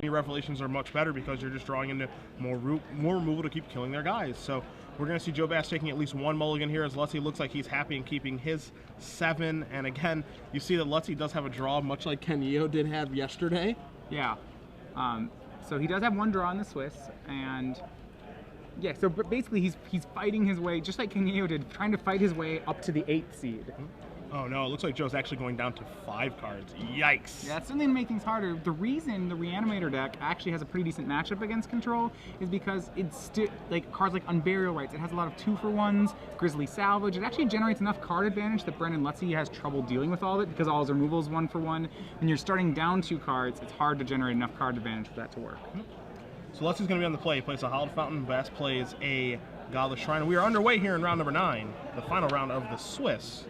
Revelations are much better because you're just drawing into more removal to keep killing their guys. So we're going to see Joe Bass taking at least one mulligan here, as Lutzi looks like he's happy in keeping his 7. And again, you see that Lutzi does have a draw, much like Ken Yeo did have yesterday. Yeah. So he does have one draw in the Swiss, and yeah, so basically he's fighting his way, just like Ken Yeo did, trying to fight his way up to the 8th seed. Oh no, it looks like Joe's actually going down to 5 cards. Yikes. Yeah, that's something to make things harder. The reason the Reanimator deck actually has a pretty decent matchup against Control is because it's like cards like Unburial Rites. It has a lot of 2-for-1s, Grizzly Salvage. It actually generates enough card advantage that Brenden Lutzi has trouble dealing with all of it because all his removal is 1-for-1. When you're starting down 2 cards, it's hard to generate enough card advantage for that to work. So Lutzi's going to be on the play. He plays a Hallowed Fountain. Bass plays a Godless Shrine. We are underway here in round number 9, the final round of the Swiss.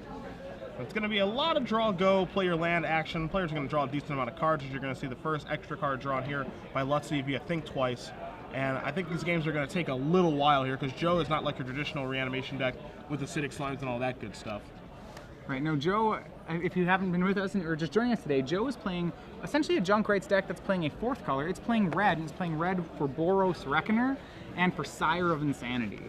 It's going to be a lot of draw, go, play your land action. Players are going to draw a decent amount of cards, as you're going to see the first extra card drawn here by Lutzi via Think Twice. And I think these games are going to take a little while here because Joe is not like your traditional reanimation deck with acidic slimes and all that good stuff. Right, no, Joe, if you haven't been with us or just joining us today, Joe is playing essentially a Junk Rights deck that's playing a 4th color. It's playing red, and it's playing red for Boros Reckoner and for Sire of Insanity.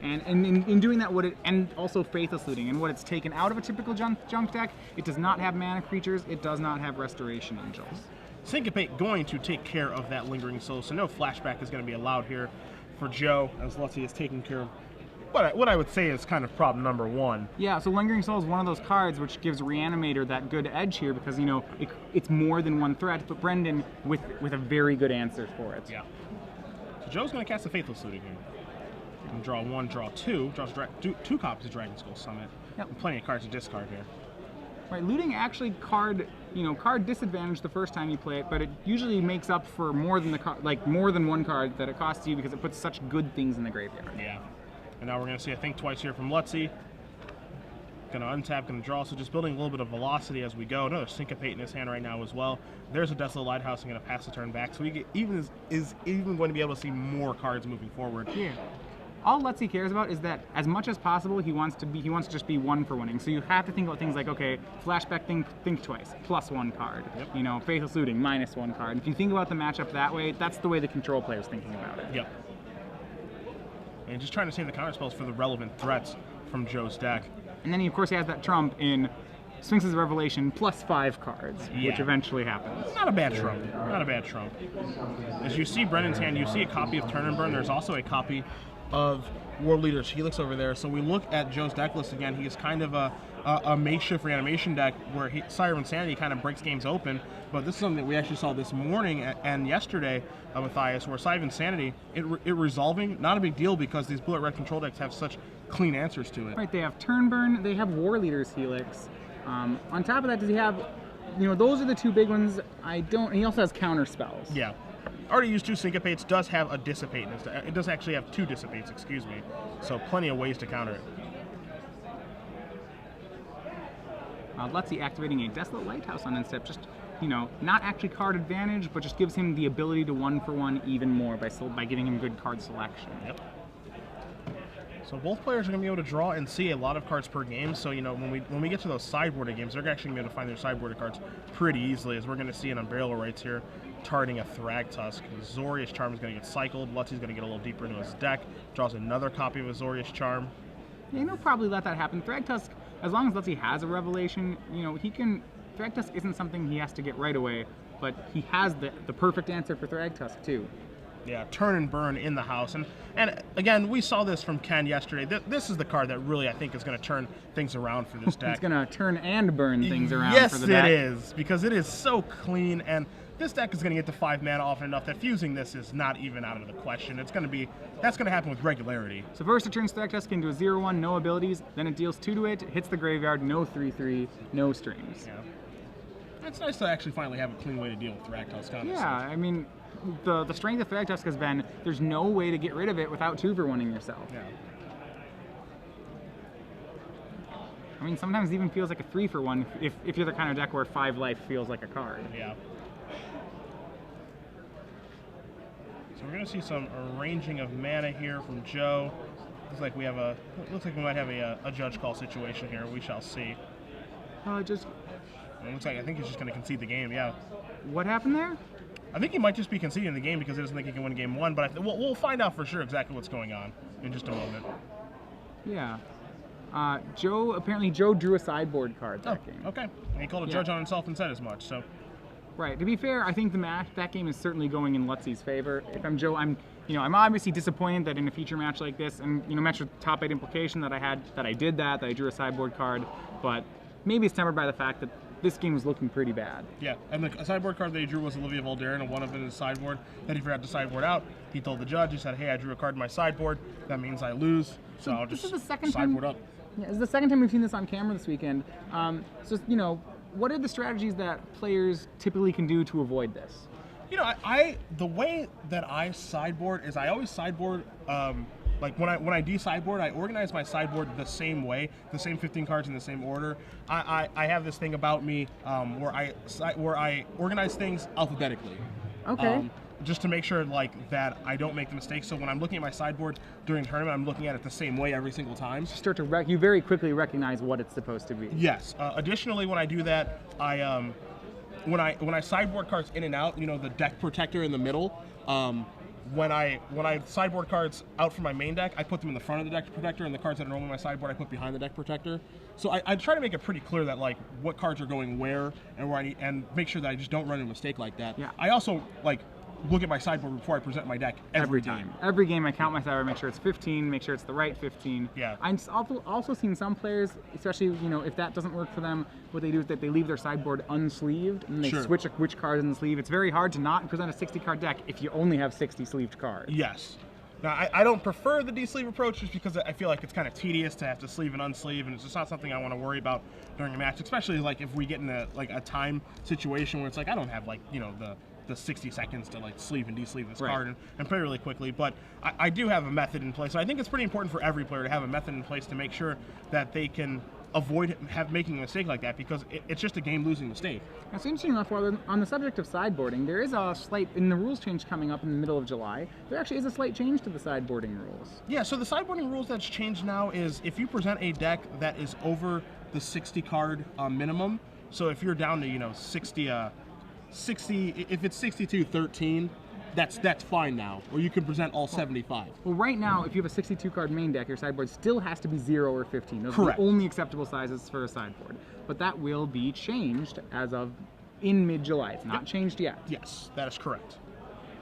And in doing that, and also Faithless Looting, and what it's taken out of a typical junk deck, it does not have mana creatures, it does not have Restoration Angels. Syncopate going to take care of that Lingering Soul, so no flashback is going to be allowed here for Joe, as Lutzi is taking care of what I would say is kind of problem number 1. Yeah, so Lingering Soul is one of those cards which gives Reanimator that good edge here because, you know, it's more than one threat, but Brenden with a very good answer for it. Yeah. So Joe's going to cast a Faithless Looting here. You can draw 1, draw 2, draws 2 copies of Dragon Skull Summit. Yep. And plenty of cards to discard here. Right, looting actually card disadvantage the first time you play it, but it usually makes up for more than more than one card that it costs you because it puts such good things in the graveyard. Yeah. And now we're going to see a Think Twice here from Lutzi. Going to untap, going to draw, so just building a little bit of velocity as we go. Another Syncopate in his hand right now as well. There's a Desolate Lighthouse, and going to pass the turn back, so he is even going to be able to see more cards moving forward. Yeah. All Lutzi cares about is that, as much as possible, he wants to just be 1-for-1ing. So you have to think about things like, okay, flashback, think twice, +1 card. Yep. You know, Faithless Looting, -1 card. If you think about the matchup that way, that's the way the Control player's thinking about it. Yep. And just trying to save the counterspells for the relevant threats from Joe's deck. And then he, of course, he has that trump in Sphinx's Revelation +5 cards, which eventually happens. Not a bad trump. Not a bad trump. As you see Brendan's hand, you see a copy of Turn and Burn. There's also a copy of World Leader's Helix over there. So we look at Joe's deck list again. He's kind of a makeshift reanimation deck where Sire of Insanity kind of breaks games open. But this is something that we actually saw this morning and yesterday, Matthias, where Sire of Insanity, it resolving, not a big deal because these blue red control decks have such clean answers to it. Right, they have Turn Burn, they have War Leader's Helix. On top of that, does he have, those are the 2 big ones. He also has counter spells. Yeah. Already used 2 Syncopates, does have a Dissipate. It does actually have 2 Dissipates, excuse me. So plenty of ways to counter it. Lutzi activating a Desolate Lighthouse on instep, just, not actually card advantage, but just gives him the ability to 1-for-1 even more by giving him good card selection. Yep. So both players are going to be able to draw and see a lot of cards per game. So, when we get to those sideboarded games, they're actually going to be able to find their sideboarded cards pretty easily, as we're going to see an Unburial Rites here, targeting a Thragtusk. Azorius Charm is going to get cycled. Lutzi's going to get a little deeper into his deck, draws another copy of Azorius Charm. Yeah, he'll probably let that happen. Thragtusk, as long as Lutzi has a Revelation, he can... Thragtusk isn't something he has to get right away, but he has the perfect answer for Thragtusk, too. Yeah, Turn and Burn in the house. And again, we saw this from Ken yesterday. This is the card that really, I think, is going to turn things around for this deck. It's going to turn and burn things around for the Yes, deck. it is, because it is so clean, and this deck is going to get to 5 mana often enough that fusing this is not even out of the question. That's going to happen with regularity. So first it turns Thragtusk into a 0/1, no abilities, then it deals 2 to it, hits the graveyard, no 3/3, no strings. Yeah. It's nice to actually finally have a clean way to deal with Thragtusk, honestly. Yeah, I mean, the strength of Thragtusk has been there's no way to get rid of it without 2-for-1ing yourself. Yeah. I mean, sometimes it even feels like a 3-for-1 if you're the kind of deck where 5 life feels like a card. Yeah. So we're going to see some arranging of mana here from Joe. Looks like we might have a judge call situation here. We shall see. It looks like I think he's just going to concede the game. Yeah. What happened there? I think he might just be conceding the game because he doesn't think he can win game 1. But we'll find out for sure exactly what's going on in just a moment. Yeah. Apparently Joe drew a sideboard card that game. Okay. And he called a judge on himself and said as much. So. Right. To be fair, I think that game is certainly going in Lutzi's favor. If I'm Joe, I'm obviously disappointed that in a feature match like this, and match with top 8 implication that I drew a sideboard card, but maybe it's tempered by the fact that this game was looking pretty bad. Yeah, and the sideboard card that he drew was Olivia Voldaren, and one of it in his sideboard that he forgot to sideboard out. He told the judge, he said, "Hey, I drew a card in my sideboard. That means I lose, so I'll just sideboard up." Yeah, this is the second time we've seen this on camera this weekend. What are the strategies that players typically can do to avoid this? The way that I sideboard is I always sideboard, like when I de-sideboard, I organize my sideboard the same way, the same 15 cards in the same order. I have this thing about me where I organize things alphabetically. Okay. Just to make sure that I don't make the mistake. So when I'm looking at my sideboard during tournament, I'm looking at it the same way every single time. You very quickly recognize what it's supposed to be. Yes. Additionally, when I do that, when I sideboard cards in and out, the deck protector in the middle, when I sideboard cards out from my main deck, I put them in the front of the deck protector, and the cards that are normally in my sideboard I put behind the deck protector. So I try to make it pretty clear that what cards are going where and where and make sure that I just don't run into a mistake like that. Yeah. I also look at my sideboard before I present my deck every time. Every game I count my sideboard, make sure it's 15, make sure it's the right 15. Yeah. I've also seen some players, especially if that doesn't work for them, what they do is that they leave their sideboard unsleeved and they switch which card in the sleeve. It's very hard to not present a 60 card deck if you only have 60 sleeved cards. Yes. Now, I don't prefer the de-sleeve approach just because I feel like it's kind of tedious to have to sleeve and unsleeve, and it's just not something I want to worry about during a match, especially if we get in a time situation where it's I don't have the 60 seconds to sleeve and de-sleeve this card and play really quickly. But I do have a method in place. So I think it's pretty important for every player to have a method in place to make sure that they can avoid making a mistake like that, because it's just a game-losing mistake. That's interesting enough. While on the subject of sideboarding, there is a slight, in the rules change coming up in the middle of July, there actually is a slight change to the sideboarding rules. Yeah, so the sideboarding rules that's changed now is if you present a deck that is over the 60 card minimum, so if you're down to 60, if it's 62-13, that's fine now, or you can present all 75. Well, right now, if you have a 62-card main deck, your sideboard still has to be 0 or 15. Those Correct. are the only acceptable sizes for a sideboard. But that will be changed as of in mid-July. It's not changed yet. Yes, that is correct.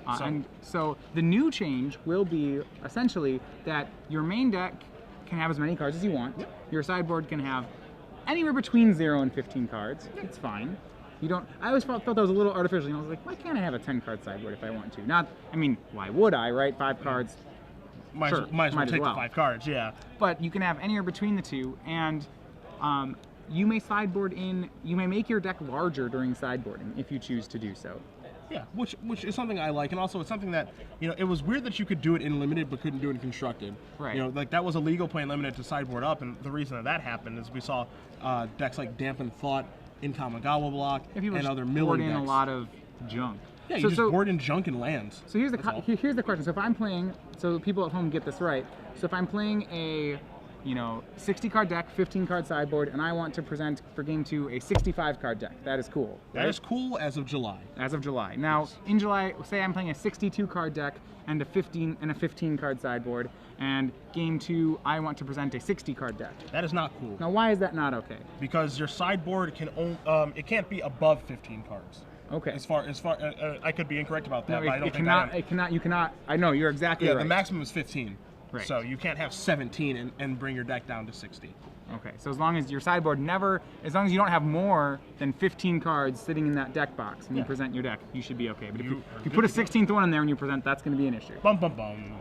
And so the new change will be essentially that your main deck can have as many cards as you want. Yep. Your sideboard can have anywhere between 0 and 15 cards. Yep. It's fine. I always felt that was a little artificial. I was like, why can't I have a 10-card sideboard if I want to? Why would I, right? 5 cards. Might as well take the 5 cards, yeah. But you can have anywhere between the two, and you may make your deck larger during sideboarding if you choose to do so. Yeah, which is something I like, and also it's something that, it was weird that you could do it in limited but couldn't do it in constructed. Right. That was illegal playing limited to sideboard up, and the reason that happened is we saw decks like Dampened Thought in Kamigawa block and other milling decks. In a lot of junk. Yeah, you just board in junk and lands. So here's the question. So if I'm playing, so people at home get this right. So if I'm playing a 60-card deck, 15-card sideboard, and I want to present for game 2 a 65-card deck, that is cool. Right? That is cool as of July. As of July. Now, in July, say I'm playing a 62-card deck and a 15-card sideboard, and game 2 I want to present a 60-card deck. That is not cool. Now, why is that not okay? Because your sideboard it can't be above 15 cards. Okay. As far I could be incorrect about that, No, but I don't think I am. You cannot. I know you're exactly right. Yeah, the maximum is 15. Right. So you can't have 17 and bring your deck down to 60. Okay, so as long as your sideboard as long as you don't have more than 15 cards sitting in that deck box and you present your deck, you should be okay. But if you put a 16th one in there and you present, that's going to be an issue. Bum, bum, bum.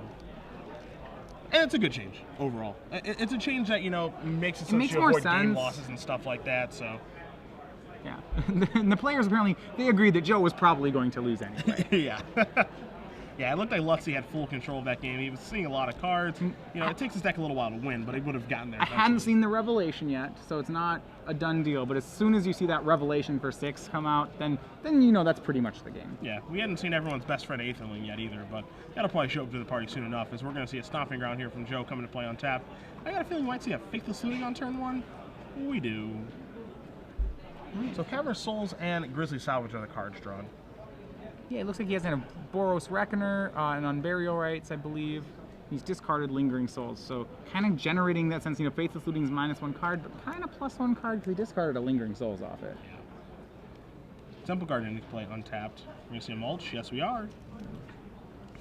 And it's a good change overall. It's a change that, makes it so you avoid game losses and stuff like that, so. Yeah, and the players apparently, they agreed that Joe was probably going to lose anyway. Yeah. Yeah, it looked like Lutzi had full control of that game. He was seeing a lot of cards. It takes his deck a little while to win, but he would have gotten there eventually. I hadn't seen the revelation yet, so it's not a done deal. But as soon as you see that revelation for 6 come out, then that's pretty much the game. Yeah, we hadn't seen everyone's best friend Aetherling yet either, but that'll probably show up to the party soon enough, as we're going to see a stomping ground here from Joe coming to play on tap. I got a feeling we might see a Faithless Looting on turn 1. We do. So Cavernous Souls and Grizzly Salvage are the cards drawn. Yeah, it looks like he has a Boros Reckoner and Unburial Rights, I believe. He's discarded Lingering Souls, so kind of generating that sense, Faithless Looting is -1 card, but kind of +1 card because he discarded a Lingering Souls off it. Temple Guardian you can play untapped. We're going to see a mulch. Yes, we are.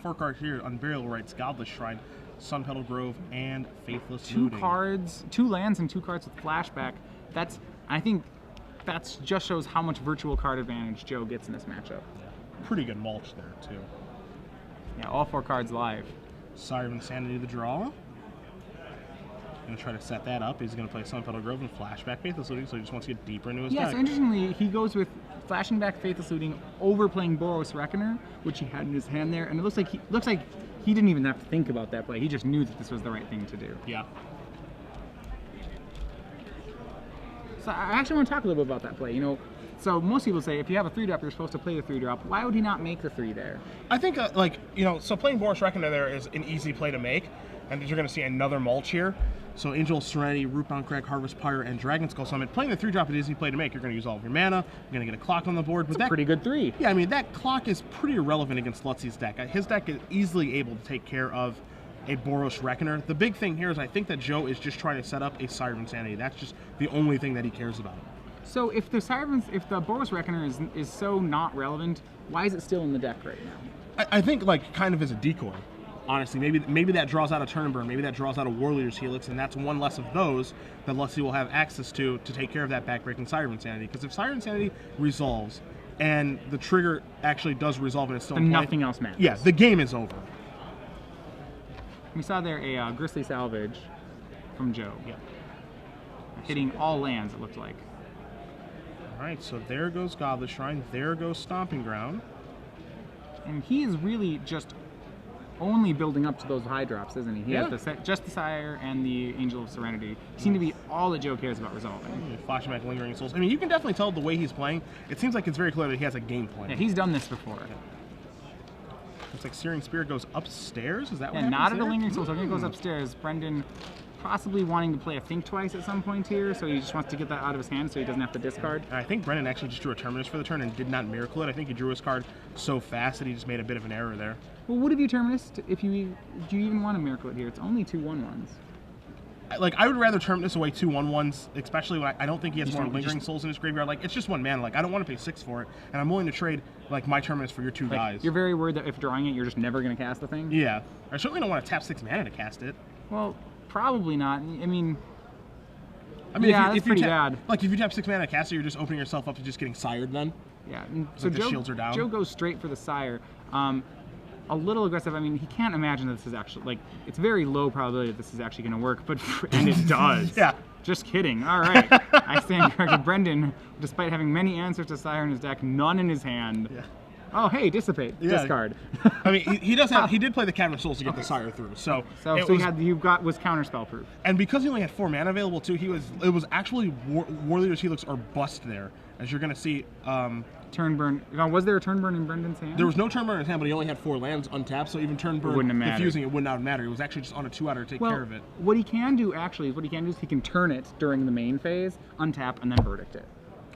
4 cards here, Unburial Rights, Godless Shrine, Sunpetal Grove, and Faithless Looting. 2 cards, 2 lands and 2 cards with flashback. I think that just shows how much virtual card advantage Joe gets in this matchup. Pretty good mulch there, too. Yeah, all 4 cards live. Sire of Insanity the draw. Going to try to set that up. He's going to play Sunpetal Grove and Flashback Faithless Looting, so he just wants to get deeper into his deck. Yeah, so interestingly, he goes with flashing back Faithless Looting over playing Boros Reckoner, which he had in his hand there, and it looks like he didn't even have to think about that play. He just knew that this was the right thing to do. Yeah. So I actually want to talk a little bit about that play. So most people say if you have a 3-drop, you're supposed to play the 3-drop. Why would he not make the 3 there? I think, so playing Boros Reckoner there is an easy play to make, and you're going to see another mulch here. So Angel of Serenity, Rootbound Crag, Harvest Pyre, and Dragon Skull Summit. Playing the 3-drop is an easy play to make. You're going to use all of your mana. You're going to get a clock on the board. It's a pretty good 3. Yeah, I mean, that clock is pretty irrelevant against Lutzi's deck. His deck is easily able to take care of a Boros Reckoner. The big thing here is I think that Joe is just trying to set up a Sire of Insanity. That's just the only thing that he cares about. So if the Boros Reckoner is so not relevant, why is it still in the deck right now? I think kind of as a decoy, honestly. Maybe that draws out a Turn and Burn, maybe that draws out a War Leader's Helix, and that's one less of those that Lutzi will have access to take care of that backbreaking Sire of Insanity. Because if Sire of Insanity resolves and the trigger actually does resolve and it's still in play, nothing else matters. Yeah, the game is over. We saw there a Grizzly Salvage from Joe. Yeah. Hitting all lands, it looked like. All right, so there goes Godless Shrine. There goes Stomping Ground. And he is really just only building up to those high drops, isn't he? He has just the Sire and the Angel of Serenity. Seem to be all that Joe cares about resolving. Flashback, Lingering Souls. I mean, you can definitely tell the way he's playing. It seems like it's very clear that he has a game plan. Yeah, he's done this before. Looks like Searing Spirit goes upstairs. Is that what happens not at there? a Lingering Souls. I think it goes upstairs. Brenden possibly wanting to play a Think Twice at some point here, so he just wants to get that out of his hand so he doesn't have to discard. I think Brenden actually just drew a Terminus for the turn and did not miracle it. I think he drew his card so fast that he just made a bit of an error there. Well, what have you Terminus if do you even want to miracle it here? It's only 2 1/1s. I would rather Terminus away 2 1/1s, especially when I don't think he has more Lingering Souls in his graveyard. It's just 1 mana. I don't want to pay 6 for it, and I'm willing to trade my Terminus for your 2 guys. You're very worried that if drawing it, you're just never going to cast the thing? Yeah. I certainly don't want to tap 6 mana to cast it. Well, probably not. I mean, yeah, that's pretty bad. If you tap 6 mana to cast it, you're just opening yourself up to just getting sired then. Yeah. So the shields are down. Joe goes straight for the Sire. A little aggressive. I mean, he can't imagine that this is actually, it's very low probability that this is actually going to work, and it does. Yeah. Just kidding. All right. I stand corrected. Brenden, despite having many answers to Sire in his deck, none in his hand. Yeah. Oh, hey, Dissipate. Yeah. Discard. I mean, he did play the Cavernous Souls to get the Sire through. So was counterspell proof. And because he only had 4 mana available too, it was actually War Leader's Helix or bust there, as you're going to see. Turn burn. Was there a turn burn in Brendan's hand? There was no turn burn in his hand, but he only had 4 lands untapped, so even turn burn diffusing it would not matter. It was actually just on a 2-outer to take care of it. What he can do is he can turn it during the main phase, untap, and then verdict it.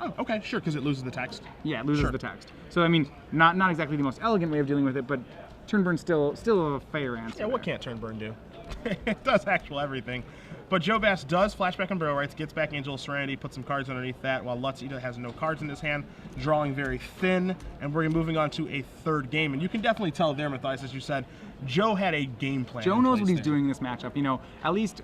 Oh, okay, sure, because it loses the text. Yeah, it loses the text. So I mean, not exactly the most elegant way of dealing with it, but turn burn still a fair answer. Yeah, what can't turn burn do? It does actual everything. But Joe Bass does flashback Umbrella Rights, gets back Angel of Serenity, puts some cards underneath that, while Lutzi has no cards in his hand, drawing very thin, and we're moving on to a 3rd game. And you can definitely tell there, Matthias, as you said, Joe had a game plan. Joe knows what he's doing in this matchup. At least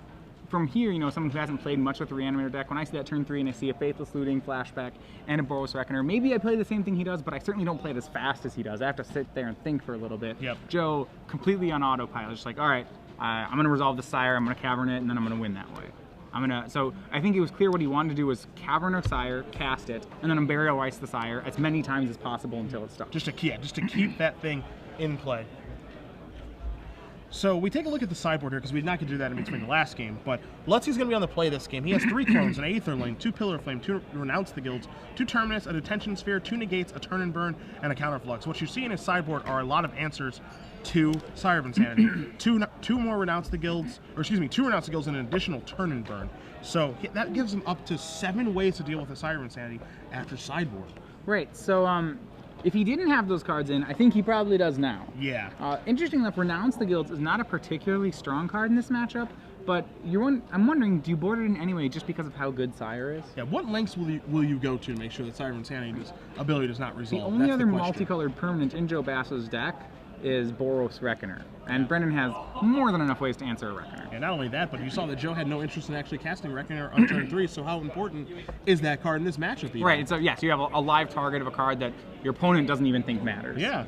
from here, someone who hasn't played much with the Reanimator deck, when I see that turn 3 and I see a Faithless Looting, Flashback, and a Boros Reckoner, maybe I play the same thing he does, but I certainly don't play it as fast as he does. I have to sit there and think for a little bit. Yep. Joe, completely on autopilot, just all right, I'm going to resolve the Sire, I'm going to Cavern it, and then I'm going to win that way. So I think it was clear what he wanted to do was Cavern of Sire, cast it, and then Burial Rights the Sire as many times as possible until it's stuck. Just to keep that thing in play. So we take a look at the sideboard here because we did not get to do that in between the last game. But Lutzi's going to be on the play this game. He has 3 clones, an Aether Lane, 2 Pillar Flame, 2 Renounce the Guilds, 2 Terminus, a Detention Sphere, 2 Negates, a Turn and Burn, and a Counterflux. What you see in his sideboard are a lot of answers to Sire of Insanity. two more Renounce the Guilds, or excuse me, 2 Renounce the Guilds and an additional Turn and Burn. So that gives him up to 7 ways to deal with a Sire of Insanity after sideboard. Right. So if he didn't have those cards in, I think he probably does now. Yeah. Interesting enough, Renounce the Guilds is not a particularly strong card in this matchup, but I'm wondering, do you board it in anyway just because of how good Sire is? Yeah, what lengths will you go to make sure that Sire of Insanity's ability does not resolve? The only other multicolored permanent in Joe Basso's deck is Boros Reckoner, and Brenden has more than enough ways to answer a Reckoner. And not only that, but you saw that Joe had no interest in actually casting Reckoner on turn 3, so how important is that card in this matchup? Even? Right, so yes, you have a live target of a card that your opponent doesn't even think matters. Yeah.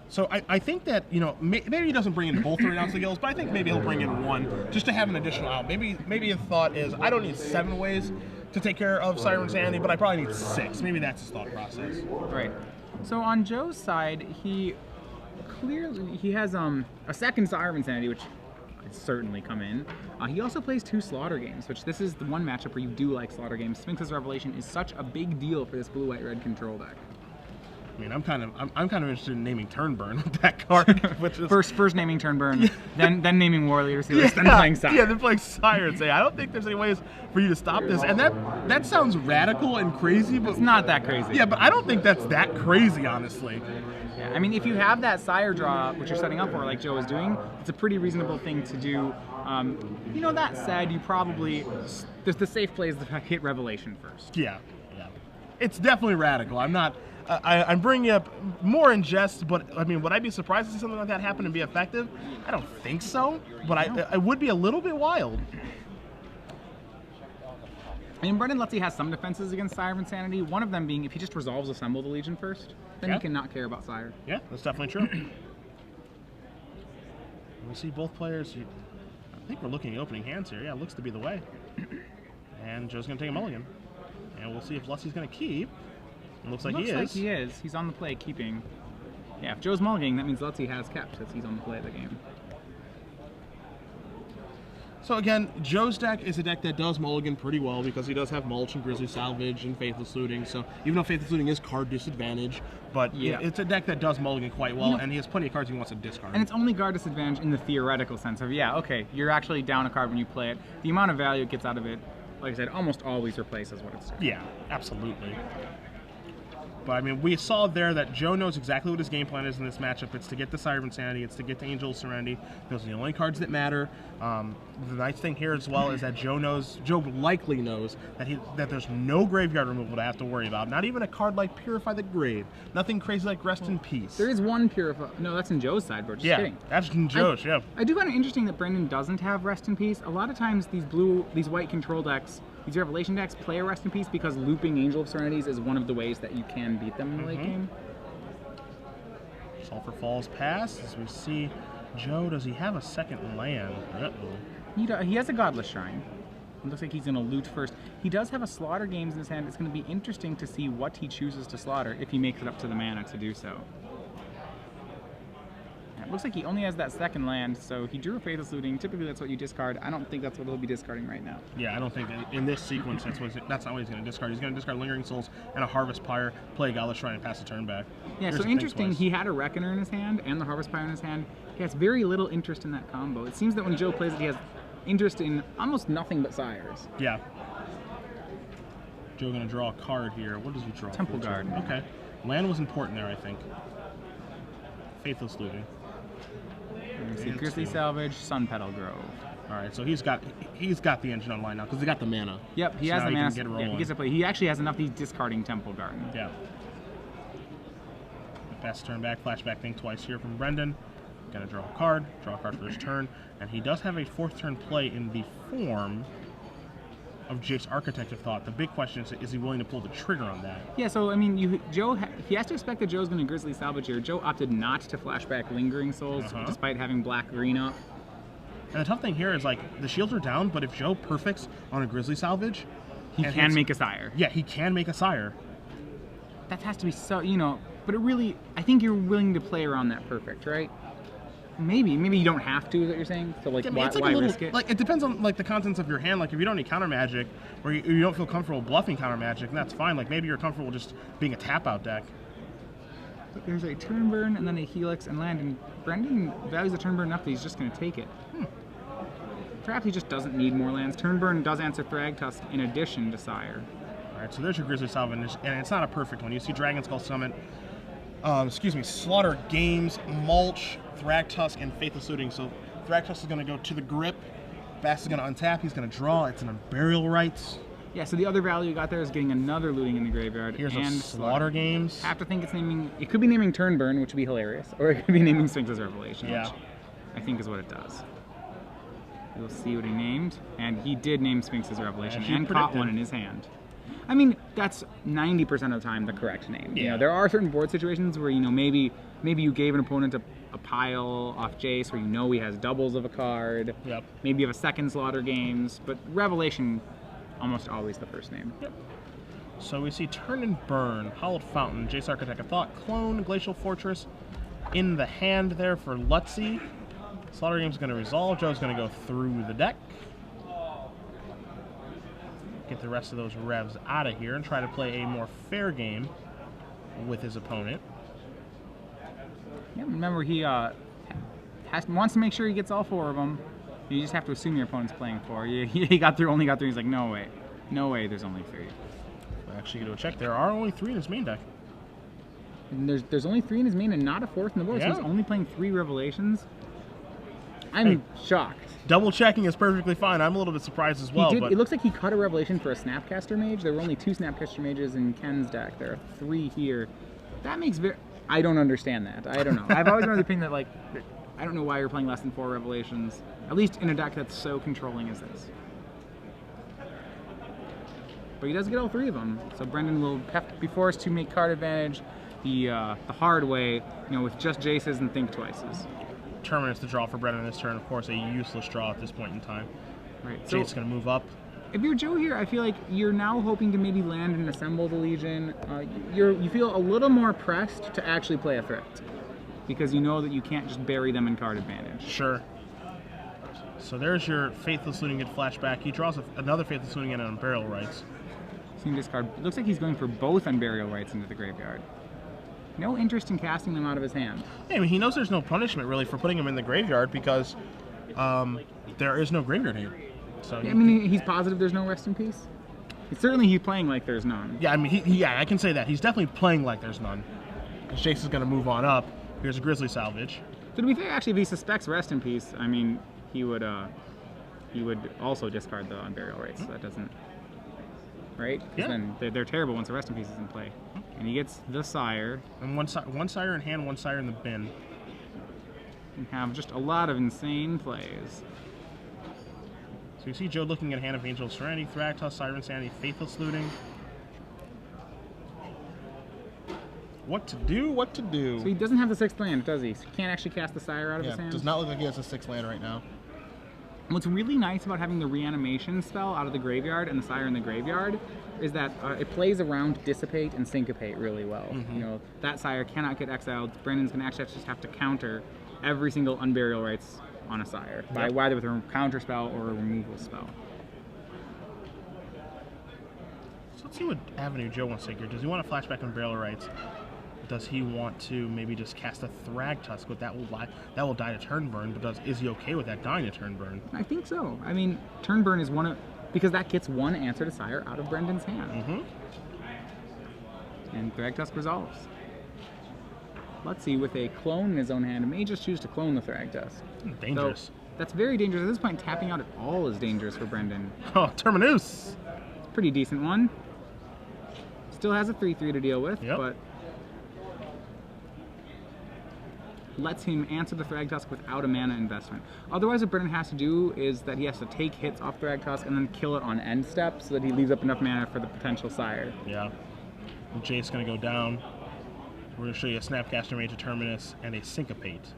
So I think that, maybe he doesn't bring in both the Renounce the Guilds, but I think maybe he'll bring in one just to have an additional out. Maybe a thought is, I don't need 7 ways to take care of Sire of Insanity, but I probably need 6. Maybe that's his thought process. Right. So on Joe's side, he has a second Sire of Insanity, which could certainly come in. He also plays 2 Slaughter Games, which this is the one matchup where you do like Slaughter Games. Sphinx's Revelation is such a big deal for this blue-white-red control deck. I mean, I'm kind of interested in naming Turn Burn with that card. Which is... first naming Turn Burn, then naming War Leader Sealers, then playing Sire. Yeah, then playing Sire and say, I don't think there's any ways for you to stop this. And that sounds radical and crazy, but it's not that crazy. Yeah, but I don't think that's that crazy, honestly. Yeah, I mean, if you have that Sire draw, which you're setting up for, like Joe is doing, it's a pretty reasonable thing to do. That said, there's the safe plays to hit Revelation first. Yeah. It's definitely radical. I'm bringing up more in jest, but I mean, would I be surprised to see something like that happen and be effective? I don't think so, but I would be a little bit wild. I mean, Brenden Lutzi has some defenses against Sire of Insanity, one of them being if he just resolves Assemble the Legion first, then he can not care about Sire. Yeah, that's definitely true. We see both players. I think we're looking at opening hands here. Yeah, it looks to be the way. And Joe's going to take a mulligan. And we'll see if Lutzi's going to keep. It looks like he is. He's on the play, keeping. Yeah, if Joe's mulliganing, that means Lutzi has kept, since he's on the play of the game. So again, Joe's deck is a deck that does mulligan pretty well because he does have Mulch and Grizzly Salvage and Faithless Looting. So even though Faithless Looting is card disadvantage, but it's a deck that does mulligan quite well, and he has plenty of cards he wants to discard. And it's only card disadvantage in the theoretical sense of, okay, you're actually down a card when you play it. The amount of value it gets out of it, like I said, almost always replaces what it's doing. Yeah, absolutely. But I mean, we saw there that Joe knows exactly what his game plan is in this matchup. It's to get the Sire of Insanity. It's to get the Angel of Serenity. Those are the only cards that matter. The nice thing here as well is that Joe likely knows that there's no graveyard removal to have to worry about. Not even a card like Purify the Grave. Nothing crazy like Rest in Peace. There is one Purify. No, that's in Joe's sideboard. Just kidding. That's in Joe's. I do find it interesting that Brenden doesn't have Rest in Peace. A lot of times these white control decks, these Revelation decks play a Rest in Peace because looping Angel of Serenities is one of the ways that you can beat them in the late game. Sulphur Falls pass. As we see, Joe, does he have a second land? Uh-oh. He has a Godless Shrine. It looks like he's going to loot first. He does have a Slaughter Games in his hand. It's going to be interesting to see what he chooses to slaughter if he makes it up to the mana to do so. It looks like he only has that second land, so he drew a Faithless Looting. Typically, that's what you discard. I don't think that's what he'll be discarding right now. Yeah, I don't think that in this sequence that's not what he's going to discard. He's going to discard Lingering Souls and a Harvest Pyre, play a Godless Shrine, and pass the turn back. Yeah, so interesting. He had a Reckoner in his hand and the Harvest Pyre in his hand. He has very little interest in that combo. It seems that when Joe plays it, he has interest in almost nothing but Sires. Yeah. Joe going to draw a card here. What does he draw? Temple Guard. Okay. Land was important there, I think. Faithless Looting. See Grizzly Salvage, Sun Petal Grove. All right, so he's got the engine online now because he got the mana. Yep, he has the mana. He gets to play. He actually has enough. He's discarding Temple Garden. Yeah. Best turn back, flashback thing twice here from Brenden. Gonna draw a card for his turn, and he does have a 4th turn play in the form of Jace Architect of Thought. The big question is he willing to pull the trigger on that? Yeah, so I mean, he has to expect that Joe's going to Grizzly Salvage here. Joe opted not to flashback Lingering Souls, despite having black-green up. And the tough thing here is, like, the shields are down, but if Joe perfects on a Grizzly Salvage... He can make a Sire. Yeah, he can make a Sire. That has to be so, but it really... I think you're willing to play around that perfect, right? Maybe you don't have to, is what you're saying? So like, I mean, why, it's like why a little, risk it? like it depends on like the contents of your hand. Like if you don't need counter magic, or you don't feel comfortable bluffing counter magic, then that's fine. Like maybe you're comfortable just being a tap out deck. There's a turn burn and then a helix and land, and Brenden values the turn burn enough that he's just going to take it. Perhaps he just doesn't need more lands. Turn burn does answer Thragtusk in addition to Sire. All right, so there's your Grizzly Salvage, and it's not a perfect one. You see Dragon Skull Summit, Slaughter Games, Mulch, Thragtusk, and Faithless Looting. So Thragtusk is going to go to the grip. Bass is going to untap. He's going to draw. It's an Unburial Rights. Yeah, so the other value you got there is getting another looting in the graveyard. Here's and a Slaughter Games. I have to think it's naming. It could be naming Turn Burn, which would be hilarious, or it could be naming Sphinx's Revelation. Yeah. Which I think is what it does. We'll see what he named, and he did name Sphinx's Revelation and caught one in his hand. I mean, that's 90% of the time the correct name. Yeah. You know, there are certain board situations where, you know, maybe you gave an opponent a pile off Jace where you know he has doubles of a card. Yep. Maybe you have a second Slaughter Games, but Revelation, almost always the first name. Yep. So we see Turn and Burn, Hollowed Fountain, Jace Architect of Thought, Clone, Glacial Fortress in the hand there for Lutzi. Slaughter Game's going to resolve. Joe's going to go through the deck. Get the rest of those revs out of here and try to play a more fair game with his opponent. Yeah, remember he wants to make sure he gets all 4 of them. You just have to assume your opponent's playing 4. He got through, only got 3. He's like, no way, there's only 3. We're actually going to check. There are only 3 in his main deck. And there's only 3 in his main and not a 4th in the board, Yeah. so he's only playing 3 Revelations. I'm shocked. Double checking is perfectly fine. I'm a little bit surprised as well. But It looks like he cut a Revelation for a Snapcaster Mage. There were only 2 Snapcaster Mages in Ken's deck. There are 3 here. That makes I don't understand that. I don't know. I've always been of the opinion that, like, I don't know why you're playing less than 4 Revelations, at least in a deck that's so controlling as this. But he does get all 3 of them, so Brenden will have to be forced to make card advantage the hard way, you know, with just Jaces and Think Twices. Terminus to draw for Brenden this turn. Of course, a useless draw at this point in time. Right. Jace's going to move up. If you're Joe here, I feel like you're now hoping to maybe land and assemble the Legion. You feel a little more pressed to actually play a threat, because you know that you can't just bury them in card advantage. Sure. So there's your Faithless Looting at flashback. He draws another Faithless Looting and an Unburial Rights. Seeing this card, looks like he's going for both Unburial Rights into the graveyard. No interest in casting them out of his hand. Yeah, I mean, he knows there's no punishment really for putting him in the graveyard because there is no graveyard here. So Yeah, I mean, he's positive there's no Rest in Peace. Certainly he's playing like there's none. Yeah, I mean, I can say that. He's definitely playing like there's none. Because Jace is going to move on up. Here's a Grizzly Salvage. So to be fair, actually, if he suspects Rest in Peace, I mean, he would also discard the Unburial Rights. So that doesn't... Right? 'Cause Yeah. then they're terrible once the Rest in Peace is in play. And he gets the Sire. And one Sire in hand, 1 Sire in the bin. And have just a lot of insane plays. So you see Joe looking at Hand of Angel Serenity, Thragtusk, Siren Sanity, Faithless Looting. What to do, what to do. So he doesn't have the 6th land, does he? So he can't actually cast the Sire out of his hand? Does not look like he has a 6th land right now. What's really nice about having the Reanimation spell out of the graveyard and the Sire in the graveyard is that it plays around Dissipate and Syncopate really well. You know, that Sire cannot get exiled. Brendan's going to actually just have to counter every single Unburial Rights on a Sire, by either with a counter spell or a removal spell. So let's see what avenue Joe wants to take here. Does he want to flashback Unburial Rights? Does he want to maybe just cast a Thragtusk? But that will die to Turn Burn. But is he okay with that dying to Turn Burn? I think so. I mean, Turn Burn is one of... because that gets 1 answer to Sire out of Brendan's hand. And Thragtusk resolves. Let's see, with a clone in his own hand, may just choose to clone the Thragtusk. Dangerous. So, that's very dangerous. At this point, tapping out at all is dangerous for Brenden. Oh, Terminus! Pretty decent one. Still has a 3/3 to deal with, Yep. but lets him answer the Thragtusk without a mana investment. Otherwise, what Brenden has to do is that he has to take hits off Thragtusk and then kill it on end step so that he leaves up enough mana for the potential Sire. Yeah. And Jace's going to go down. We're going to show you a Snapcaster Mage, a Terminus, and a Syncopate.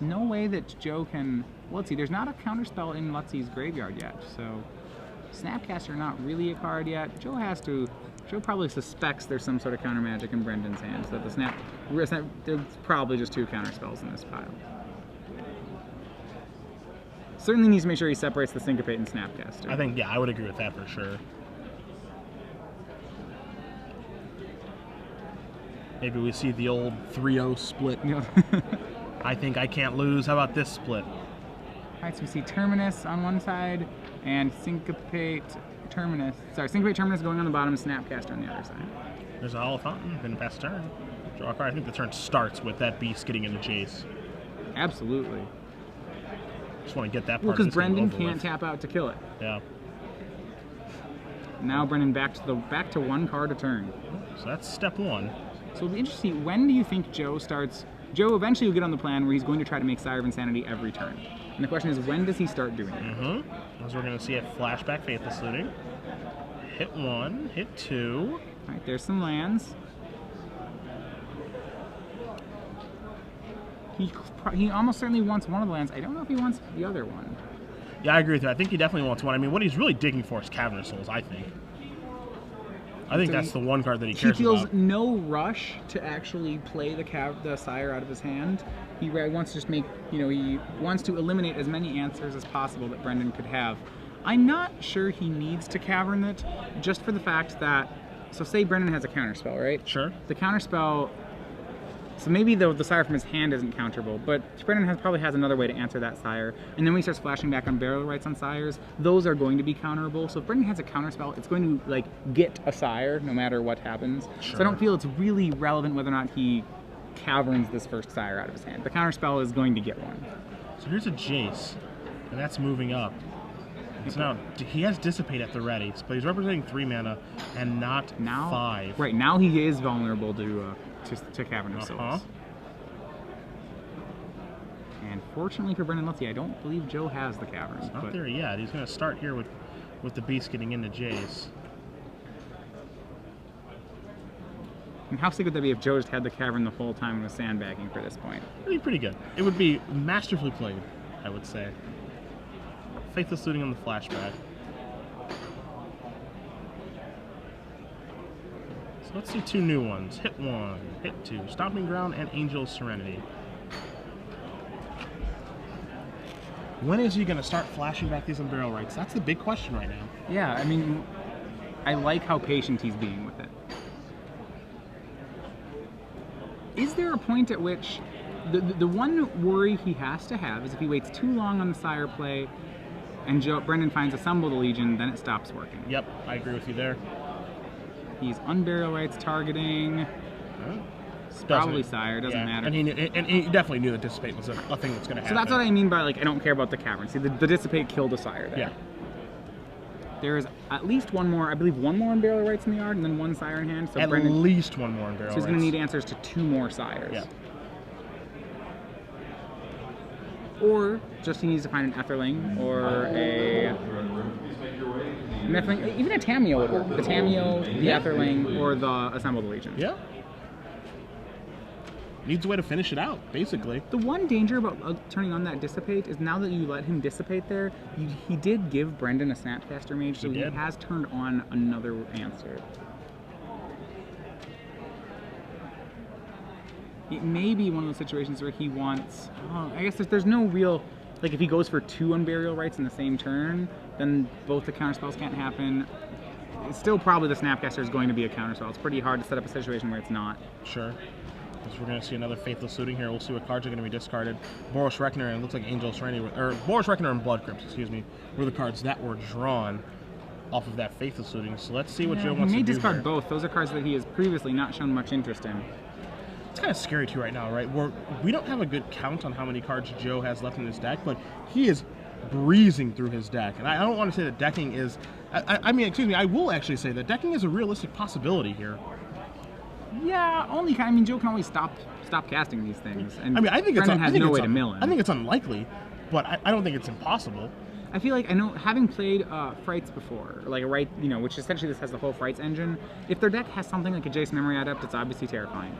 No way that Joe can... Well, let's see, there's not a counterspell in Lutzi's graveyard yet, so Snapcaster not really a card yet. Joe has to Joe probably suspects there's some sort of counter magic in Brenden's hand, so that there's probably just 2 counter spells in this pile. Certainly needs to make sure he separates the Syncopate and Snapcaster. I think, yeah, I would agree with that for sure. Maybe we see the old 3-0 split. I think I can't lose. How about this split? Alright, so we see Terminus on one side and Syncopate Terminus going on the bottom, Snapcaster on the other side. There's a Hollow Fountain, then pass turn. Draw a card. I think the turn starts with that beast getting into Jace. Absolutely. Just want to get that part. Well, because Brenden can't with. tap out to kill it. Yeah. Now Brenden back to 1 card a turn. So that's step 1. So it'll be interesting. When do you think Joe starts? Joe eventually will get on the plan where he's going to try to make Sire of Insanity every turn. And the question is, when does he start doing it? As we're going to see a flashback Faithless Looting. Hit 1, hit 2. All right, there's some lands. He almost certainly wants one of the lands. I don't know if he wants the other one. Yeah, I agree with you. I think he definitely wants one. I mean, what he's really digging for is Cavernous Souls, I think. I think that's the one card that he cares about. He feels no rush to actually play the Sire out of his hand. He wants to just make, he wants to eliminate as many answers as possible that Brenden could have. I'm not sure he needs to Cavern it, just for the fact that, so say Brenden has a counterspell, right? Sure. The counterspell, so maybe the Sire from his hand isn't counterable, but Brenden probably has another way to answer that Sire. And then when he starts flashing back on Burial Rites on Sires, those are going to be counterable. So if Brenden has a counterspell, it's going to get a Sire no matter what happens. Sure. So I don't feel it's really relevant whether or not he caverns this first Sire out of his hand. The counterspell is going to get one. So here's a Jace, and that's moving up. So now he has Dissipate at the ready, but he's representing 3 mana and not 5. Right, now he is vulnerable to Cavernous Souls. And fortunately for Brenden Lutzi, I don't believe Joe has the Cavern. It's not there yet. He's going to start here with the beast getting into Jace. And how sick would that be if Joe just had the Cavern the whole time and was sandbagging for this point? It would be pretty good. It would be masterfully played, I would say. Faithless Looting on the flashback. So let's see 2 new ones. Hit 1, hit 2. Stomping Ground and Angel's Serenity. When is he going to start flashing back these Burial Rites? That's the big question right now. Yeah, I mean, I like how patient he's being with it. Is there a point at which the one worry he has to have is if he waits too long on the Sire play and Brenden finds Assemble the Legion, then it stops working. Yep, I agree with you there. He's Unburial Rites targeting. Probably Sire, doesn't matter. And he definitely knew that Dissipate was a thing that's going to happen. So that's what I mean by, I don't care about the Cavern. See, the Dissipate killed a Sire there. Yeah. There's at least one more, I believe one more Unburial Rites in the yard, and then 1 Sire in hand. So at least 1 more Unburial Rites. So he's going to need answers to 2 more Sires. Yeah. Or just he needs to find an Etherling or even a Tameo would work. The Tameo, the Etherling, or the Assemble the Legion. Yeah. Needs a way to finish it out, basically. The one danger about turning on that Dissipate is now that you let him Dissipate there, he did give Brenden a Snapcaster Mage, so he has turned on another answer. It may be one of those situations where he wants... I guess there's no real... if he goes for 2 Unburial Rites in the same turn, then both the counterspells can't happen. It's still probably the Snapcaster is going to be a counterspell. It's pretty hard to set up a situation where it's not. Sure. So we're going to see another Faithless Looting here. We'll see what cards are going to be discarded. Boros Reckoner and it looks like Angel's Serenity, or Boros Reckoner and Blood Crypt, excuse me, were the cards that were drawn off of that Faithless Looting. So let's see what Joe wants to do. He may discard here. both. Those are cards that he has previously not shown much interest in. It's kind of scary too right now, right? We don't have a good count on how many cards Joe has left in his deck, but he is breezing through his deck. And I don't want to say that decking is... I mean, excuse me, I will actually say that decking is a realistic possibility here. Yeah, Joe can always stop casting these things. And I think Brenden has no way to mill him. I think it's unlikely, but I don't think it's impossible. I feel like, having played Frights before, which essentially this has the whole Frights engine, if their deck has something like a Jace Memory Adept, it's obviously terrifying.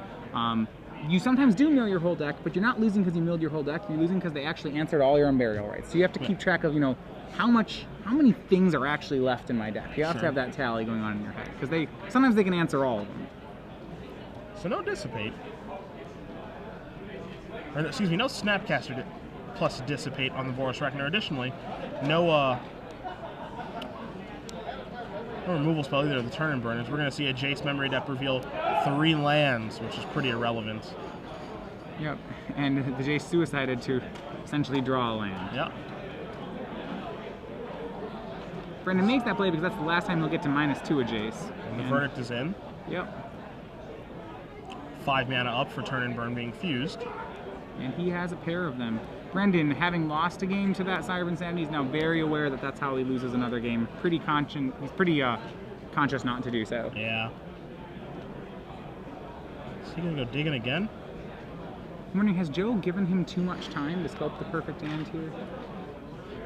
you sometimes do mill your whole deck, but you're not losing because you milled your whole deck. You're losing because they actually answered all your unburial rights. So you have to keep track of, you know, how many things are actually left in my deck. You have to have that tally going on in your head because sometimes they can answer all of them. So no dissipate. Or, excuse me, no Snapcaster plus dissipate on the Boros Reckoner. Additionally, no removal spell either of the turn and burners. We're going to see a Jace Memory Deck reveal 3 lands, which is pretty irrelevant. Yep, and the Jace suicided to essentially draw a land. Yep. Brenden makes that play because that's the last time he'll get to -2 a Jace. And the verdict is in. Yep. 5 mana up for turn and burn being fused. And he has a pair of them. Brenden, having lost a game to that Sire of Insanity, is now very aware that that's how he loses another game. He's pretty conscious not to do so. Yeah. Is he going to go digging again? I'm wondering, has Joe given him too much time to sculpt the perfect hand here?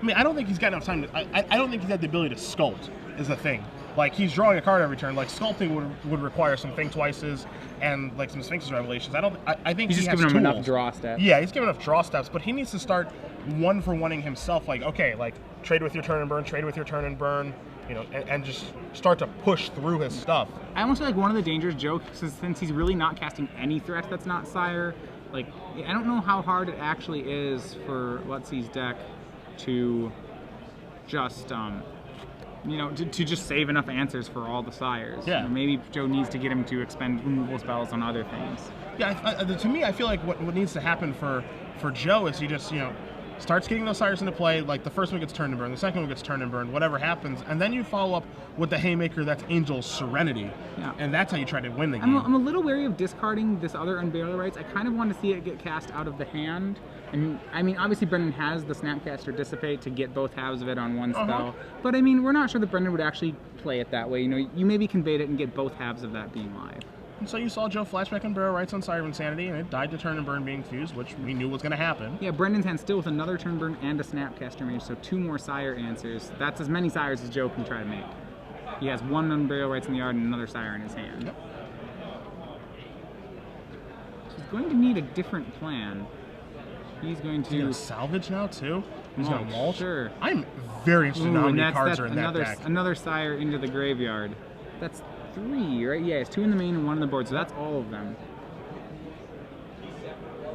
I mean, I don't think he's got enough time to... I don't think he's had the ability to sculpt, is the thing. Like, he's drawing a card every turn. Like, sculpting would require some Think Twices and, like, some Sphinx's Revelations. I think he's just giving him enough draw steps. Yeah, he's giving enough draw steps, but he needs to start one-for-oneing himself. Like, okay, like, trade with your turn and burn, trade with your turn and burn, you know, and just start to push through his stuff. I almost feel like one of the dangers, Joe, since he's really not casting any threats that's not Sire, like, I don't know how hard it actually is for Lutzi's deck to just, you know, to just save enough answers for all the Sires. Yeah. You know, maybe Joe needs to get him to expend removal spells on other things. Yeah, to me, I feel like what needs to happen for Joe is he just, you know, starts getting those Sires into play. Like, the first one gets turned and burned, the second one gets turned and burned, whatever happens, and then you follow up with the Haymaker that's Angel's Serenity. Yeah. And that's how you try to win the game. I'm a little wary of discarding this other Unburial Rights. I kind of want to see it get cast out of the hand. And I mean, obviously Brenden has the Snapcaster Dissipate to get both halves of it on one spell. But I mean, we're not sure that Brenden would actually play it that way. You know, you maybe conveyed it and get both halves of that being live. And so you saw Joe flashback on Barrel Rights on Sire of Insanity, and it died to turn and burn being fused, which we knew was going to happen. Yeah, Brendan's hand still with another turn burn and a Snapcaster Mage, so 2 more Sire answers. That's as many Sires as Joe can try to make. He has 1 on Burial Rights in the yard and another Sire in his hand. Yep. So he's going to need a different plan. He's going to... He's going to salvage now, too? He's going to mulch? Sure. I'm very interested in how many cards are in that deck. Another Sire into the graveyard. That's 3, right? Yeah, it's 2 in the main and 1 on the board, so that's all of them.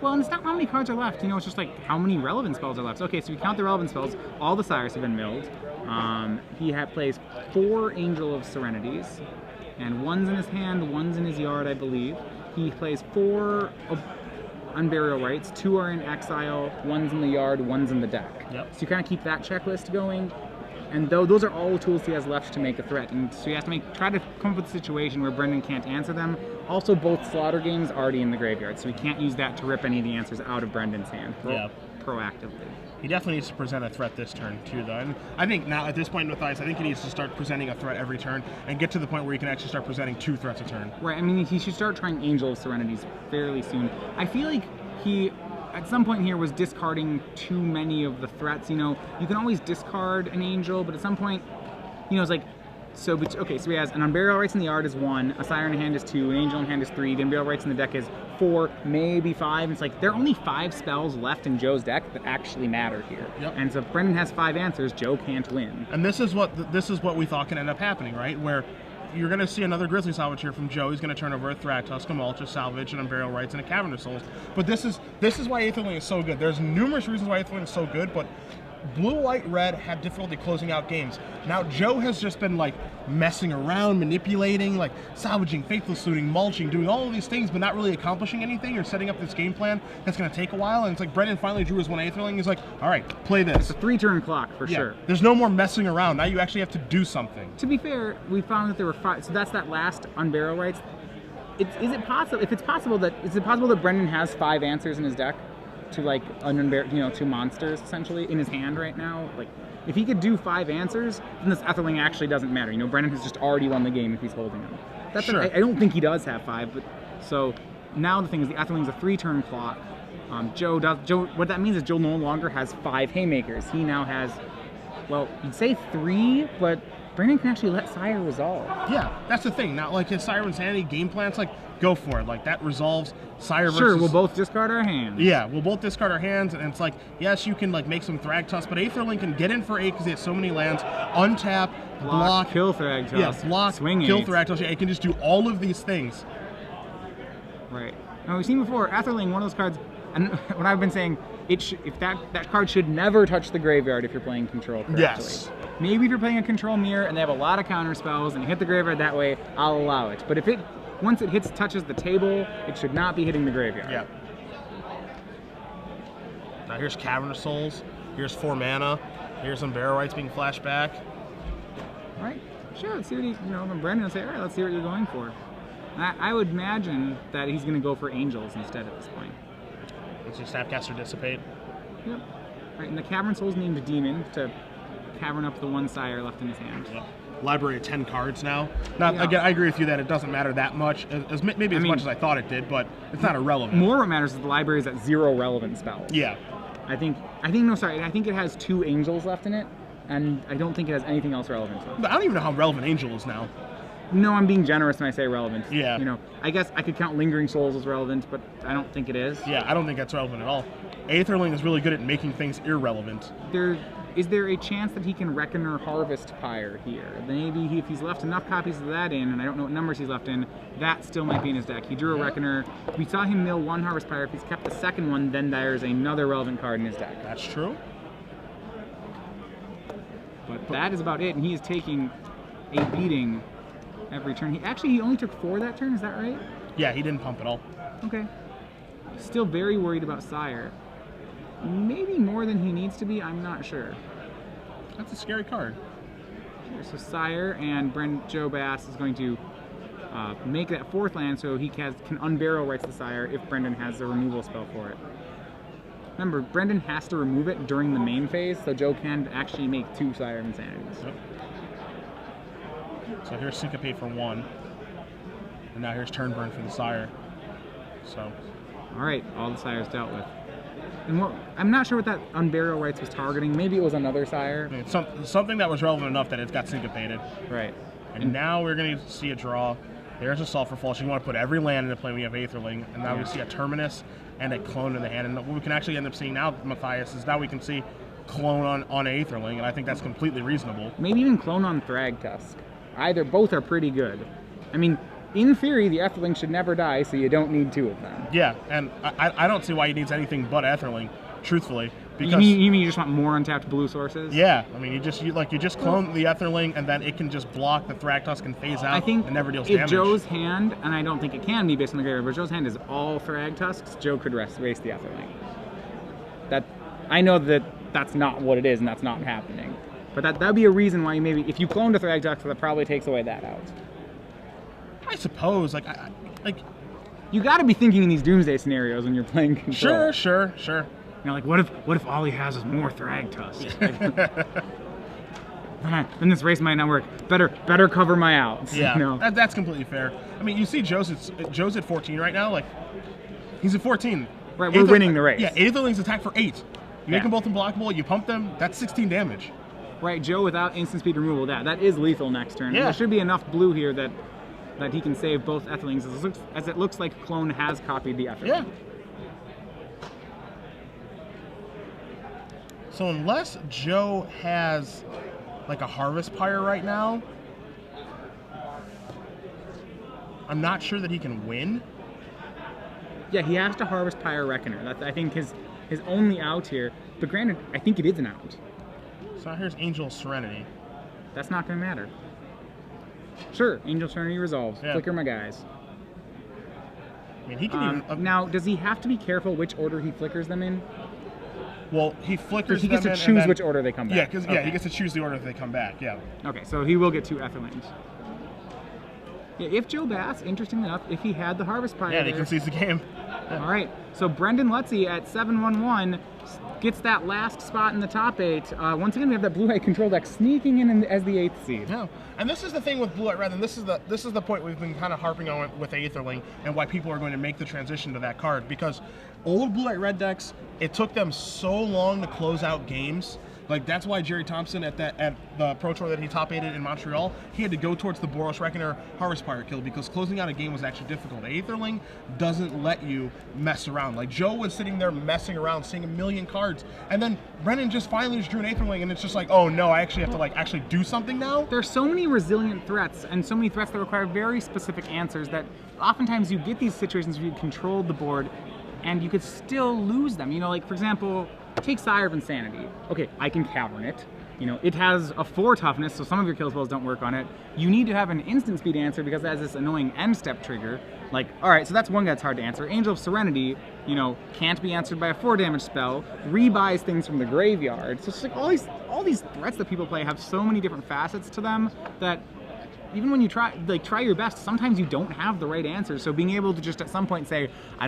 Well, and it's not how many cards are left, you know, it's just like how many relevant spells are left. Okay, so we count the relevant spells, all the Sires have been milled. He plays 4 Angel of Serenities, and 1's in his hand, 1's in his yard, I believe. He plays 4 Unburial Rights, 2 are in exile, 1's in the yard, 1's in the deck. Yep. So you kind of keep that checklist going. And those are all the tools he has left to make a threat. And so he has to try to come up with a situation where Brenden can't answer them. Also, both Slaughter Games already in the graveyard, so he can't use that to rip any of the answers out of Brendan's hand proactively. He definitely needs to present a threat this turn, too, though. And I think now, at this point with Ice, I think he needs to start presenting a threat every turn and get to the point where he can actually start presenting 2 threats a turn. Right, I mean, he should start trying Angel of Serenities fairly soon. I feel like he... at some point here was discarding too many of the threats. You know, you can always discard an Angel, but at some point, you know, it's like, so he has an Unburial Rights in the yard is 1, a Sire in hand is 2, an Angel in hand is 3, the Unburial Rights in the deck is 4, maybe 5. It's like, there are only 5 spells left in Joe's deck that actually matter here. Yep. And so if Brenden has 5 answers, Joe can't win. And this is what we thought can end up happening, right? Where you're going to see another Grizzly Salvage here from Joe. He's going to turn over a Thragtusk, a Mulch, a Salvage, and Unburial Rights, and a Cavern of Souls. But this is why Aetherling is so good. There's numerous reasons why Aetherling is so good, but Blue, White, Red had difficulty closing out games. Now Joe has just been like messing around, manipulating, like salvaging, faithless looting, mulching, doing all of these things, but not really accomplishing anything or setting up this game plan that's going to take a while. And it's like Brenden finally drew his 1 Aetherling. He's like, all right, play this. It's a 3-turn clock for sure. There's no more messing around. Now you actually have to do something. To be fair, we found that there were 5. So that's that last Unburial Rights. Is it possible that Brenden has 5 answers in his deck? To like to monsters essentially in his hand right now. Like, if he could do 5 answers, then this Aetherling actually doesn't matter. You know, Brenden has just already won the game if he's holding them. Sure. I don't think he does have 5, but so now the thing is the Aetherling's a 3-turn clock. What that means is Joe no longer has 5 Haymakers. He now has, well, you'd say 3, but Brenden can actually let Sire resolve. Yeah, that's the thing. Now, like his Sire of Insanity game plan, it's like go for it. Like, that resolves Sire versus... Sure, we'll both discard our hands. Yeah, we'll both discard our hands, and it's like, yes, you can like make some Thragtusk, but Aetherling can get in for 8 because he has so many lands, untap, block, kill Thragtusk, yeah, block, swing kill 8. Thragtusk. Yeah, it can just do all of these things. Right. Now, we've seen before, Aetherling, one of those cards, and what I've been saying, if that card should never touch the graveyard if you're playing control correctly. Yes. Maybe if you're playing a control mirror and they have a lot of counter spells and you hit the graveyard that way, I'll allow it. But if it once it touches the table, it should not be hitting the graveyard. Yeah. Now here's Cavernous Souls. Here's 4 mana. Here's some Barrow Rights being flashed back. All right. Sure. Let's see what Brenden will say. All right. Let's see what you're going for. I would imagine that he's going to go for Angels instead at this point. Let's just Snapcaster Dissipate. Yep. All right. And the Cavern Souls named a demon to cavern up the one Sire left in his hand. Yep. Library of 10 cards now. Now, Yeah. again, I agree with you that it doesn't matter that much, maybe as much as I thought it did, but it's not irrelevant. More what matters is the library is at 0 relevant spells. Yeah. I think it has 2 Angels left in it, and I don't think it has anything else relevant. But I don't even know how relevant Angel is now. No, I'm being generous when I say relevant. Yeah. You know, I guess I could count Lingering Souls as relevant, but I don't think it is. Yeah, I don't think that's relevant at all. Aetherling is really good at making things irrelevant. Is there a chance that he can Reckoner Harvest Pyre here? Maybe if he's left enough copies of that in, and I don't know what numbers he's left in, that still might be in his deck. He drew a Reckoner. We saw him mill 1 Harvest Pyre. If he's kept the second one, then there's another relevant card in his deck. That's true. But that is about it, and he is taking a beating every turn. He only took 4 that turn, is that right? Yeah, he didn't pump at all. Okay. Still very worried about Sire. Maybe more than he needs to be, I'm not sure. That's a scary card. Sure, so Sire and Joe Bass is going to make that 4th land so he can unbarrel Rights the Sire if Brenden has the removal spell for it. Remember, Brenden has to remove it during the main phase, so Joe can actually make 2 Sire of Insanities. Yep. So here's Syncopate for 1. And now here's Turn Burn for the Sire. So. Alright, all the Sires dealt with. And I'm not sure what that Unburial Rights was targeting. Maybe it was another Sire. I mean, something that was relevant enough that it's got Syncopated. Right. And now we're going to see a draw. There's a Sulphur Falls. You want to put every land into play when you have Aetherling. And now we see a Terminus and a Clone in the hand. And what we can actually end up seeing now, Matthias, is now we can see Clone on Aetherling. And I think that's completely reasonable. Maybe even Clone on Thragtusk. Both are pretty good. I mean, in theory, the Aetherling should never die, so you don't need 2 of them. Yeah, and I don't see why he needs anything but Aetherling, truthfully. Because you mean you just want more untapped blue sources? Yeah, I mean you just clone the Aetherling and then it can just block the Thragtusk and phase out I think and never deals if damage. Joe's hand, and I don't think it can be based on the graveyard, but Joe's hand is all Thragtusks, Joe could race the Aetherling. I know that's not what it is and that's not happening. But that'd be a reason why maybe if you cloned a Thragtusk, that probably takes away that out. I suppose, you got to be thinking in these doomsday scenarios when you're playing control. Sure. You know, like what if all he has is more Thragtusk? Then this race might not work. Better cover my outs. Yeah, you know? that's completely fair. I mean, you see Joe's at 14 right now. Like, he's at 14. Right, we're winning the race. Yeah, Aetherling's attack for 8. You make them both unblockable. You pump them. That's 16 damage. Right, Joe without instant speed removal. That is lethal next turn. Yeah. There should be enough blue here that he can save both Aetherlings, as it looks like Clone has copied the Aetherling. Yeah. So unless Joe has like a Harvest Pyre right now, I'm not sure that he can win. Yeah, he has to Harvest Pyre Reckoner. That's, I think, his only out here. But granted, I think it is an out. So here's Angel Serenity. That's not going to matter. Sure, Angel Serenity resolves. Yeah. Flicker my guys. I mean, he can even... Now, does he have to be careful which order he flickers them in? Well, he flickers he gets them to in choose then, which order they come back. Yeah, because he gets to choose the order that they come back. Yeah. Okay, so he will get 2 Aetherlings. Yeah, if Joe Bass, interestingly enough, if he had the Harvest Pyre, Yeah, he concedes the game. Yeah. All right, so Brenden Lutzi at 7-1-1 gets that last spot in the top 8. Once again, we have that blue-white control deck sneaking in as the 8th seed. Yeah, and this is the thing with Blue-White Red, and this is the point we've been kind of harping on with Aetherling and why people are going to make the transition to that card, because old Blue-White Red decks, it took them so long to close out games Like that's why Jerry Thompson at the Pro Tour that he top 8'd in Montreal, he had to go towards the Boros Reckoner Harvest Pirate kill because closing out a game was actually difficult. Aetherling doesn't let you mess around. Like Joe was sitting there messing around, seeing a million cards, and then Brenden just finally just drew an Aetherling, and it's just like, oh no, I actually have to like actually do something now. There's so many resilient threats and so many threats that require very specific answers that oftentimes you get these situations where you control the board and you could still lose them. You know, like for example, take Sire of Insanity. Okay, I can counter it. You know, it has a 4 toughness, so some of your kill spells don't work on it. You need to have an instant speed answer because it has this annoying end step trigger. Like, alright, so that's one guy that's hard to answer. Angel of Serenity, you know, can't be answered by a 4 damage spell, rebuys things from the graveyard. So it's like all these threats that people play have so many different facets to them that even when you try your best, sometimes you don't have the right answer. So being able to just at some point say, I don't